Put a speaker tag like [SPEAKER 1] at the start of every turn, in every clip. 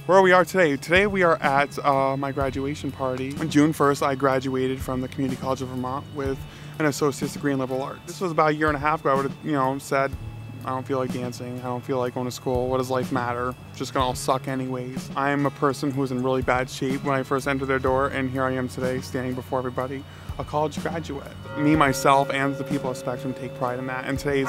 [SPEAKER 1] Where we are today. Today we are at my graduation party. On June 1st, I graduated from the Community College of Vermont with an associate's degree in liberal arts. This was about a year and a half ago. I would have, said, I don't feel like dancing. I don't feel like going to school. What does life matter? It's just gonna all suck anyways. I am a person who was in really bad shape when I first entered their door, and here I am today standing before everybody, a college graduate. Me, myself, and the people of Spectrum take pride in that. And today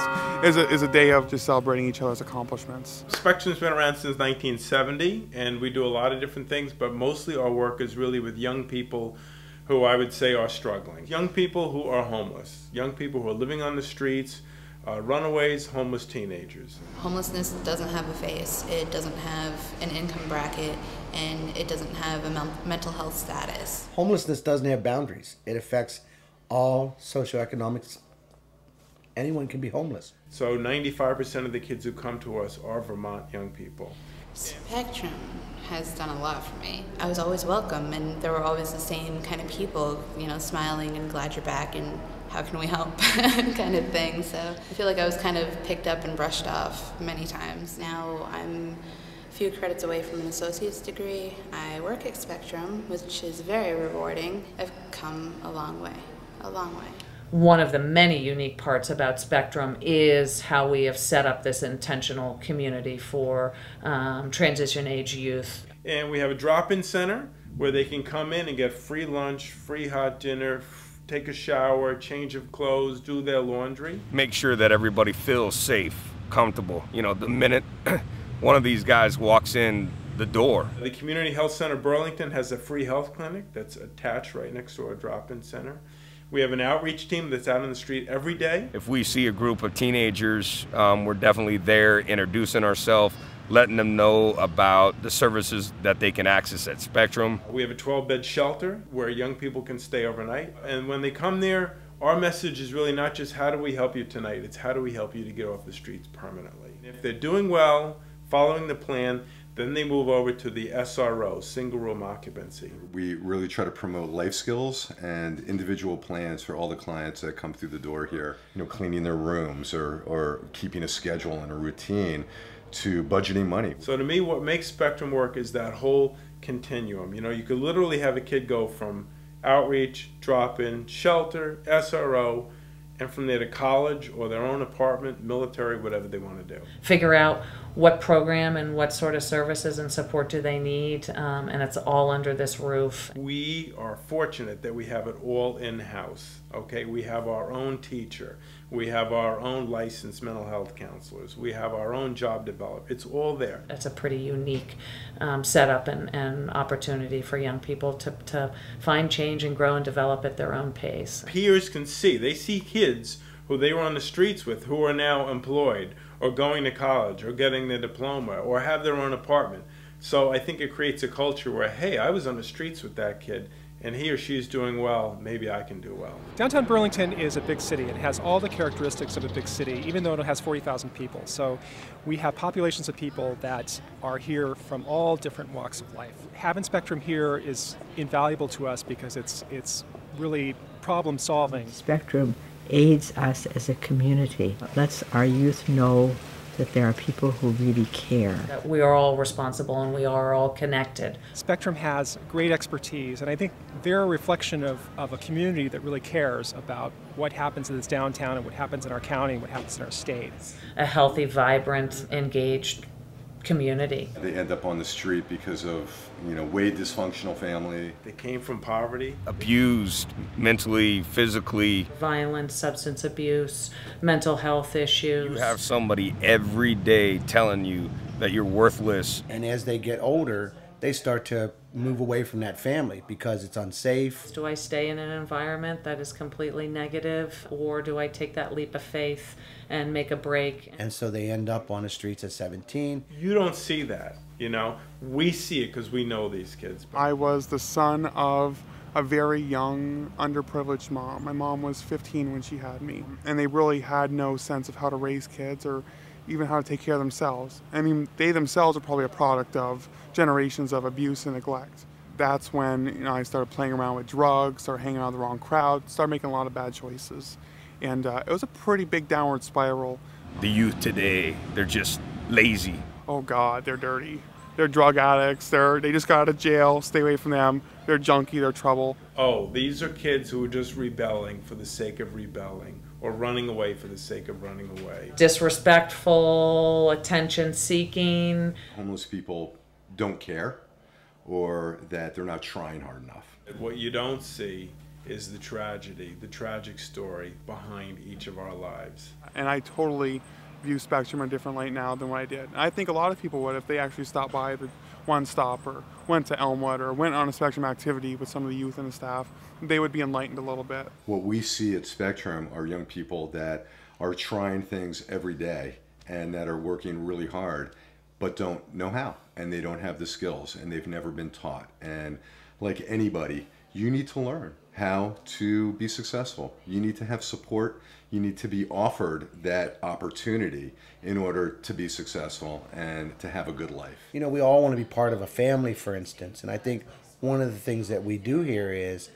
[SPEAKER 1] is a day of just celebrating each other's accomplishments.
[SPEAKER 2] Spectrum's been around since 1970, and we do a lot of different things, but mostly our work is really with young people who I would say are struggling. Young people who are homeless, young people who are living on the streets, runaways, homeless teenagers.
[SPEAKER 3] Homelessness doesn't have a face, it doesn't have an income bracket, and it doesn't have a mental health status.
[SPEAKER 4] Homelessness doesn't have boundaries. It affects all socioeconomics. Anyone can be homeless.
[SPEAKER 2] So 95% of the kids who come to us are Vermont young people.
[SPEAKER 3] Spectrum has done a lot for me. I was always welcome, and there were always the same kind of people, smiling and glad you're back and how can we help kind of thing. So I feel like I was kind of picked up and brushed off many times. Now I'm a few credits away from an associate's degree. I work at Spectrum, which is very rewarding. I've come a long way, a long way.
[SPEAKER 5] One of the many unique parts about Spectrum is how we have set up this intentional community for transition age youth.
[SPEAKER 2] And we have a drop-in center where they can come in and get free lunch, free hot dinner, take a shower, change of clothes, do their laundry.
[SPEAKER 6] Make sure that everybody feels safe, comfortable. The minute one of these guys walks in the door.
[SPEAKER 2] The Community Health Center Burlington has a free health clinic that's attached right next to our drop-in center. We have an outreach team that's out on the street every day.
[SPEAKER 6] If we see a group of teenagers, we're definitely there introducing ourselves, letting them know about the services that they can access at Spectrum.
[SPEAKER 2] We have a 12-bed shelter where young people can stay overnight. And when they come there, our message is really not just how do we help you tonight, it's how do we help you to get off the streets permanently. If they're doing well, following the plan, then they move over to the SRO, Single Room Occupancy.
[SPEAKER 7] We really try to promote life skills and individual plans for all the clients that come through the door here. Cleaning their rooms or keeping a schedule and a routine, to budgeting money.
[SPEAKER 2] So to me, what makes Spectrum work is that whole continuum. You could literally have a kid go from outreach, drop-in, shelter, SRO, and from there to college or their own apartment, military, whatever they want to do.
[SPEAKER 5] Figure out what program and what sort of services and support do they need, and it's all under this roof.
[SPEAKER 2] We are fortunate that we have it all in-house, okay? We have our own teacher. We have our own licensed mental health counselors. We have our own job developer. It's all there.
[SPEAKER 5] It's a pretty unique setup and opportunity for young people to find change and grow and develop at their own pace.
[SPEAKER 2] Peers can see. They see kids who they were on the streets with who are now employed or going to college or getting their diploma or have their own apartment. So I think it creates a culture where, hey, I was on the streets with that kid, and he or she is doing well, maybe I can do well.
[SPEAKER 8] Downtown Burlington is a big city. It has all the characteristics of a big city, even though it has 40,000 people. So we have populations of people that are here from all different walks of life. Having Spectrum here is invaluable to us because it's really problem solving.
[SPEAKER 9] Spectrum aids us as a community, lets our youth know that there are people who really care.
[SPEAKER 5] That we are all responsible and we are all connected.
[SPEAKER 8] Spectrum has great expertise, and I think they're a reflection of a community that really cares about what happens in this downtown and what happens in our county and what happens in our state.
[SPEAKER 5] A healthy, vibrant, engaged community.
[SPEAKER 7] They end up on the street because of, way dysfunctional family.
[SPEAKER 2] They came from poverty.
[SPEAKER 6] Abused mentally, physically.
[SPEAKER 5] Violence, substance abuse, mental health issues.
[SPEAKER 6] You have somebody every day telling you that you're worthless.
[SPEAKER 4] And as they get older, they start to move away from that family because it's unsafe.
[SPEAKER 5] Do I stay in an environment that is completely negative, or do I take that leap of faith and make a break?
[SPEAKER 4] And so they end up on the streets at 17.
[SPEAKER 2] You don't see that, We see it because we know these kids.
[SPEAKER 1] I was the son of a very young, underprivileged mom. My mom was 15 when she had me, and they really had no sense of how to raise kids or even how to take care of themselves. I mean, they themselves are probably a product of generations of abuse and neglect. That's when I started playing around with drugs, started hanging out with the wrong crowd, started making a lot of bad choices. And it was a pretty big downward spiral.
[SPEAKER 6] The youth today, they're just lazy.
[SPEAKER 1] Oh God, they're dirty. they're drug addicts, they just got out of jail, stay away from them, they're junkie, they're trouble.
[SPEAKER 2] Oh, these are kids who are just rebelling for the sake of rebelling, or running away for the sake of running away.
[SPEAKER 5] Disrespectful, attention seeking.
[SPEAKER 7] Homeless people don't care, or that they're not trying hard enough.
[SPEAKER 2] What you don't see is the tragedy, the tragic story behind each of our lives.
[SPEAKER 1] And I totally view Spectrum in a different light now than what I did. And I think a lot of people would if they actually stopped by the One Stop or went to Elmwood or went on a Spectrum activity with some of the youth and the staff. They would be enlightened a little bit.
[SPEAKER 7] What we see at Spectrum are young people that are trying things every day and that are working really hard but don't know how, and they don't have the skills, and they've never been taught. And like anybody, you need to learn how to be successful. You need to have support. You need to be offered that opportunity in order to be successful and to have a good life.
[SPEAKER 4] You know, we all want to be part of a family, for instance, and I think one of the things that we do here is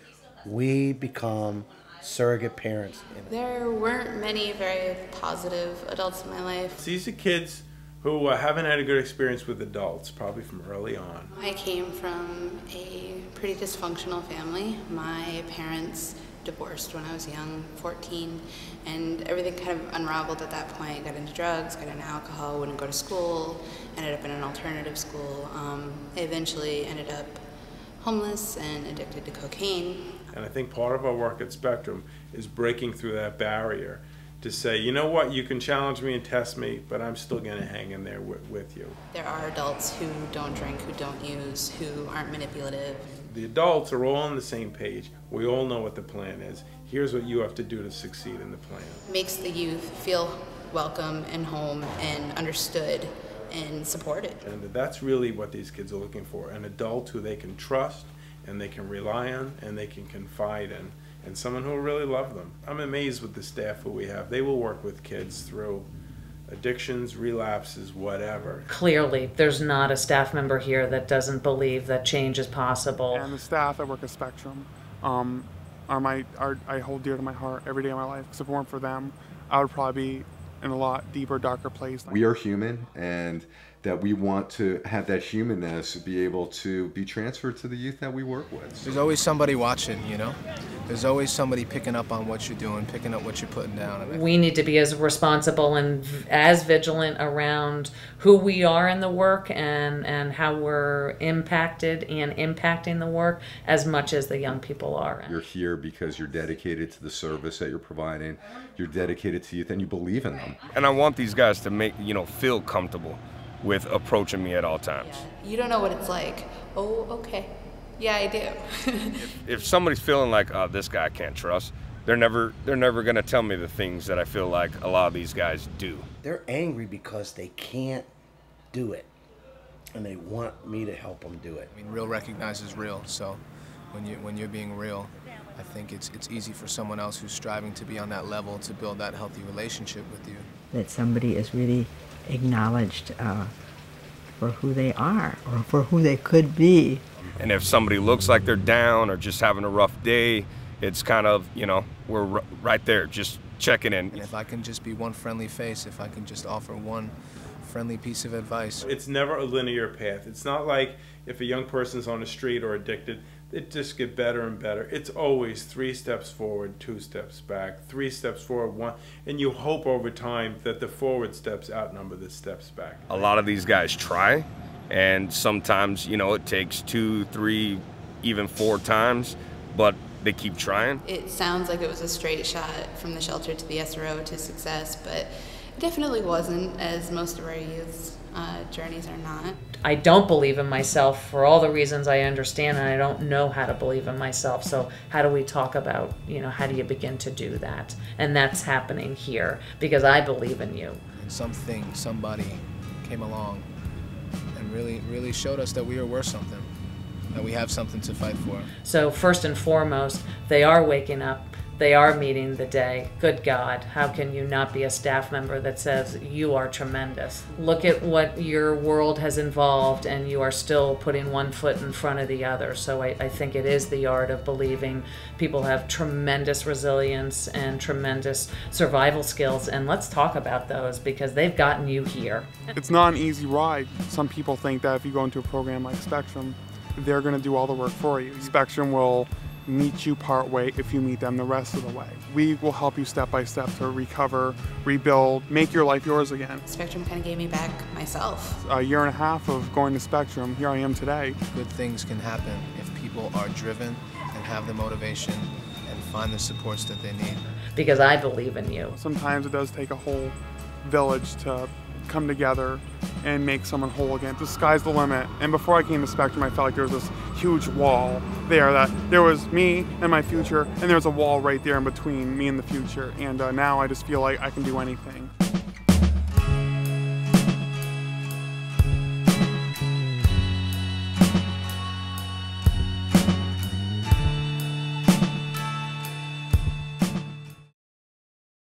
[SPEAKER 4] we become surrogate parents.
[SPEAKER 3] There weren't many very positive adults in my life.
[SPEAKER 2] These are kids who haven't had a good experience with adults, probably from early on.
[SPEAKER 3] I came from a pretty dysfunctional family. My parents divorced when I was young, 14, and everything kind of unraveled at that point. Got into drugs, got into alcohol, wouldn't go to school, ended up in an alternative school. I eventually ended up homeless and addicted to cocaine.
[SPEAKER 2] And I think part of our work at Spectrum is breaking through that barrier to say, you know what, you can challenge me and test me, but I'm still going to hang in there with you.
[SPEAKER 3] There are adults who don't drink, who don't use, who aren't manipulative.
[SPEAKER 2] The adults are all on the same page. We all know what the plan is. Here's what you have to do to succeed in the plan.
[SPEAKER 3] It makes the youth feel welcome and home and understood and supported.
[SPEAKER 2] And that's really what these kids are looking for, an adult who they can trust and they can rely on and they can confide in, and someone who will really love them. I'm amazed with the staff who we have. They will work with kids through addictions, relapses, whatever.
[SPEAKER 5] Clearly, there's not a staff member here that doesn't believe that change is possible.
[SPEAKER 1] And the staff that work at Spectrum I hold dear to my heart every day of my life. Because if it weren't for them, I would probably be in a lot deeper, darker place.
[SPEAKER 7] We are human, and that we want to have that humanness be able to be transferred to the youth that we work with.
[SPEAKER 10] There's always somebody watching, you know? There's always somebody picking up on what you're doing, picking up what you're putting down.
[SPEAKER 5] We need to be as responsible and as vigilant around who we are in the work and how we're impacted and impacting the work as much as the young people are.
[SPEAKER 7] You're here because you're dedicated to the service that you're providing, you're dedicated to youth, and you believe in them.
[SPEAKER 6] And I want these guys to feel comfortable with approaching me at all times.
[SPEAKER 3] Yeah. You don't know what it's like. Oh, okay. Yeah, I do.
[SPEAKER 6] If somebody's feeling like, oh, this guy I can't trust, they're never gonna tell me the things that I feel like a lot of these guys do.
[SPEAKER 4] They're angry because they can't do it, and they want me to help them do it.
[SPEAKER 10] I mean, real recognizes real, so when you're being real, I think it's easy for someone else who's striving to be on that level to build that healthy relationship with you.
[SPEAKER 9] That somebody is really acknowledged for who they are or for who they could be.
[SPEAKER 6] And if somebody looks like they're down or just having a rough day, it's kind of, we're right there just checking in.
[SPEAKER 10] And if I can just be one friendly face, if I can just offer one friendly piece of advice.
[SPEAKER 2] It's never a linear path. It's not like if a young person's on the street or addicted, it just get better and better. It's always 3 steps forward, 2 steps back, 3 steps forward, 1, and you hope over time that the forward steps outnumber the steps back.
[SPEAKER 6] A lot of these guys try, and sometimes, it takes 2, 3, even 4 times, but they keep trying.
[SPEAKER 3] It sounds like it was a straight shot from the shelter to the SRO to success, but it definitely wasn't, as most of our youth's journeys are not.
[SPEAKER 5] I don't believe in myself for all the reasons I understand, and I don't know how to believe in myself. So how do we talk about, how do you begin to do that? And that's happening here because I believe in you.
[SPEAKER 10] And somebody came along and really showed us that we are worth something, that we have something to fight for.
[SPEAKER 5] So first and foremost, they are waking up. they are meeting the day. Good God, how can you not be a staff member that says you are tremendous? Look at what your world has involved, and you are still putting one foot in front of the other. So I think it is the art of believing people have tremendous resilience and tremendous survival skills, and let's talk about those because they've gotten you here.
[SPEAKER 1] It's not an easy ride. Some people think that if you go into a program like Spectrum, they're going to do all the work for you. Spectrum will meet you part way if you meet them the rest of the way. We will help you step by step to recover, rebuild, make your life yours again.
[SPEAKER 3] Spectrum kind of gave me back myself.
[SPEAKER 1] A year and a half of going to Spectrum, here I am today.
[SPEAKER 10] Good things can happen if people are driven and have the motivation and find the supports that they need.
[SPEAKER 5] Because I believe in you.
[SPEAKER 1] Sometimes it does take a whole village to come together and make someone whole again. The sky's the limit. And before I came to Spectrum, I felt like there was this huge wall there, that there was me and my future, and there was a wall right there in between me and the future. And now I just feel like I can do anything.